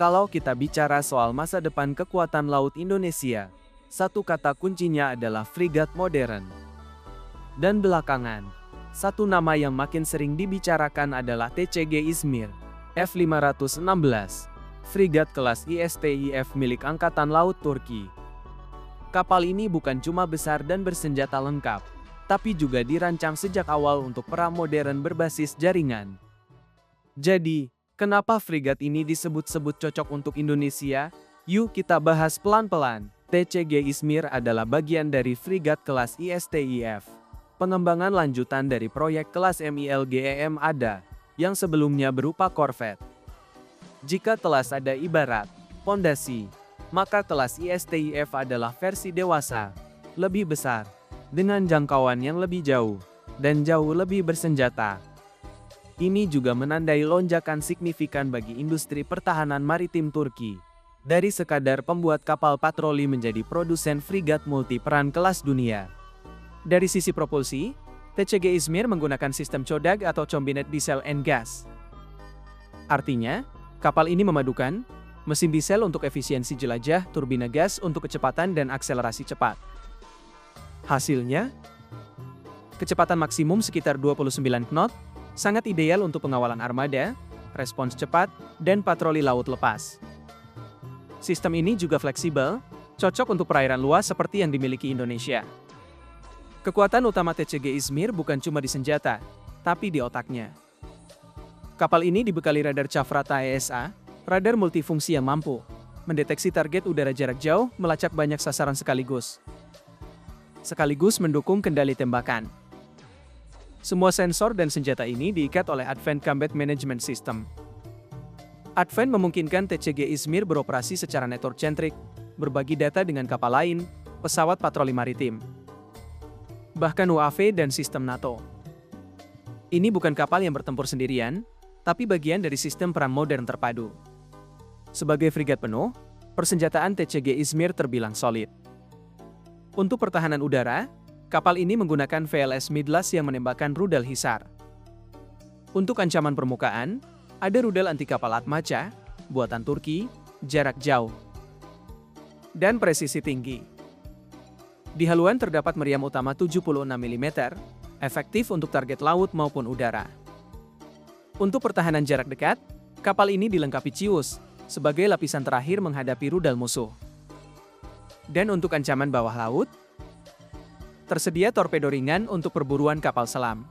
Kalau kita bicara soal masa depan kekuatan laut Indonesia, satu kata kuncinya adalah frigat modern. Dan belakangan, satu nama yang makin sering dibicarakan adalah TCG Izmir F516, frigat kelas ISTIF milik Angkatan Laut Turki. Kapal ini bukan cuma besar dan bersenjata lengkap, tapi juga dirancang sejak awal untuk perang modern berbasis jaringan. Jadi, kenapa frigat ini disebut-sebut cocok untuk Indonesia? Yuk kita bahas pelan-pelan. TCG Izmir adalah bagian dari frigat kelas ISTIF. Pengembangan lanjutan dari proyek kelas MILGEM ADA, yang sebelumnya berupa korvet. Jika kelas ADA ibarat pondasi, maka kelas ISTIF adalah versi dewasa, lebih besar, dengan jangkauan yang lebih jauh, dan jauh lebih bersenjata. Ini juga menandai lonjakan signifikan bagi industri pertahanan maritim Turki. Dari sekadar pembuat kapal patroli menjadi produsen frigat multiperan kelas dunia. Dari sisi propulsi, TCG Izmir menggunakan sistem CODAG atau Combined Diesel and Gas. Artinya, kapal ini memadukan mesin diesel untuk efisiensi jelajah, turbina gas untuk kecepatan dan akselerasi cepat. Hasilnya, kecepatan maksimum sekitar 29 knot, sangat ideal untuk pengawalan armada, respons cepat, dan patroli laut lepas. Sistem ini juga fleksibel, cocok untuk perairan luas seperti yang dimiliki Indonesia. Kekuatan utama TCG Izmir bukan cuma di senjata, tapi di otaknya. Kapal ini dibekali radar Cafrata ESA, radar multifungsi yang mampu mendeteksi target udara jarak jauh, melacak banyak sasaran sekaligus mendukung kendali tembakan. Semua sensor dan senjata ini diikat oleh Advanced Combat Management System. Advent memungkinkan TCG Izmir beroperasi secara network-centric, berbagi data dengan kapal lain, pesawat patroli maritim, bahkan UAV dan sistem NATO. Ini bukan kapal yang bertempur sendirian, tapi bagian dari sistem perang modern terpadu. Sebagai frigat penuh, persenjataan TCG Izmir terbilang solid. Untuk pertahanan udara, kapal ini menggunakan VLS Midlas yang menembakkan rudal Hisar. Untuk ancaman permukaan, ada rudal anti kapal Atmaca, buatan Turki, jarak jauh, dan presisi tinggi. Di haluan terdapat meriam utama 76 mm, efektif untuk target laut maupun udara. Untuk pertahanan jarak dekat, kapal ini dilengkapi Cius, sebagai lapisan terakhir menghadapi rudal musuh. Dan untuk ancaman bawah laut, tersedia torpedo ringan untuk perburuan kapal selam.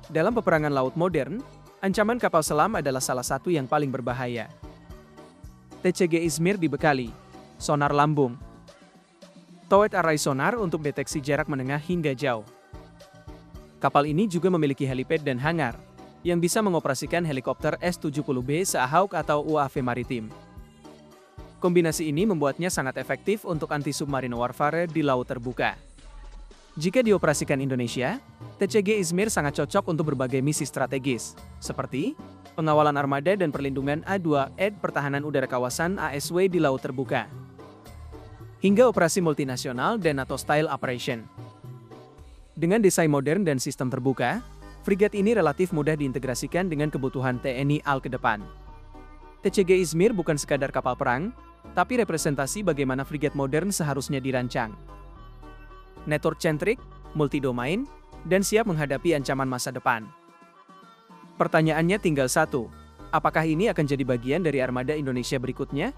Dalam peperangan laut modern, ancaman kapal selam adalah salah satu yang paling berbahaya. TCG Izmir dibekali sonar lambung, towed array sonar untuk deteksi jarak menengah hingga jauh. Kapal ini juga memiliki helipad dan hangar, yang bisa mengoperasikan helikopter S-70B Seahawk atau UAV maritim. Kombinasi ini membuatnya sangat efektif untuk anti-submarine warfare di laut terbuka. Jika dioperasikan Indonesia, TCG Izmir sangat cocok untuk berbagai misi strategis, seperti pengawalan armada dan perlindungan A2 pertahanan udara kawasan ASW di laut terbuka, hingga operasi multinasional dan NATO-style operation. Dengan desain modern dan sistem terbuka, frigat ini relatif mudah diintegrasikan dengan kebutuhan TNI AL ke depan. TCG Izmir bukan sekadar kapal perang, tapi representasi bagaimana frigat modern seharusnya dirancang. Network-centric, multi-domain, dan siap menghadapi ancaman masa depan. Pertanyaannya tinggal satu, apakah ini akan jadi bagian dari armada Indonesia berikutnya?